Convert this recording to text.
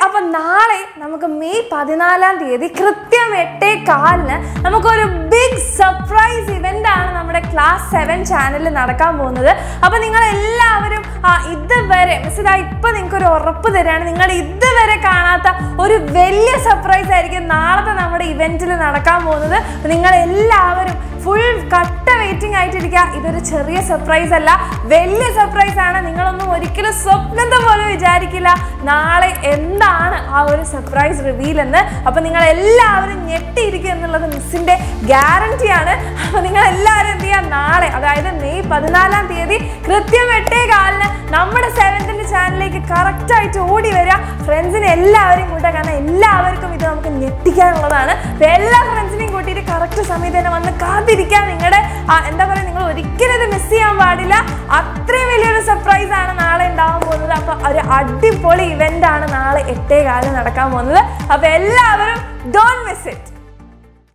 അപ്പോൾ നാളെ നമുക്ക് മെയ് 14-ാം തീയതി കൃത്യം 8:15 നമുക്കൊരു ബിഗ് സർപ്രൈസ് ഇവൻ്റ് ആണ് നമ്മുടെ ക്ലാസ് 7 ചാനലിൽ നടക്കാൻ പോകുന്നത്. അപ്പോൾ നിങ്ങളെല്ലാവരും ഇതുവരെ മിസ് ഇപ്പോൾ നിങ്ങൾക്കൊരു ഉറപ്പ് തരാണ്, നിങ്ങൾ ഇതുവരെ കാണാത്ത ഒരു വലിയ സർപ്രൈസ് ആയിരിക്കും നാളത്തെ നമ്മുടെ ഇവൻറ്റിൽ നടക്കാൻ പോകുന്നത്. നിങ്ങളെല്ലാവരും ഫുൾ കട്ട വെയിറ്റിംഗ് ആയിട്ടിരിക്കുക. ഇതൊരു ചെറിയ സർപ്രൈസ് അല്ല, വലിയ സർപ്രൈസ് ആണ്. നിങ്ങളൊന്നും ഒരിക്കലും സ്വപ്നത്തെ പോലെ വിചാരിക്കില്ല നാളെ എന്താണ് ആ ഒരു സർപ്രൈസ് റിവീൽ എന്ന്. അപ്പോൾ നിങ്ങളെല്ലാവരും ഞെട്ടിയിരിക്കുക എന്നുള്ളത് മിസ്സിൻ്റെ ഗ്യാരണ്ടിയാണ്. അപ്പോൾ നിങ്ങളെല്ലാവരും എന്ത് ചെയ്യുക, നാളെ അതായത് മെയ് 14-ാം തീയതി കൃത്യം 8:15 നമ്മുടെ 7th ചാനലിലേക്ക് കറക്റ്റായിട്ട് ഓടി വരിക. ഫ്രണ്ട്സിനെ എല്ലാവരും കൂട്ടുക, കാരണം എല്ലാവർക്കും ഇത് നമുക്ക് ഞെട്ടിക്കാനുള്ളതാണ്. അപ്പോൾ എല്ലാ ഫ്രണ്ട്സിനെയും കൂട്ടിയിട്ട് കറക്റ്റ് സമയത്ത് തന്നെ വന്ന് കാത്തിരിക്കാൻ. നിങ്ങളുടെ എന്താ പറയുക, നിങ്ങൾ ഒരിക്കലും ഇത് മിസ് ചെയ്യാൻ പാടില്ല. അത്രയും വലിയൊരു സർപ്രൈസ് ആണ് നാളെ ഉണ്ടാവാൻ പോകുന്നത്. അപ്പോൾ ഒരു അടിപൊളി ഇവൻ്റ് ആണ് നാളെ 8:15 നടക്കാൻ പോകുന്നത്. അപ്പോൾ എല്ലാവരും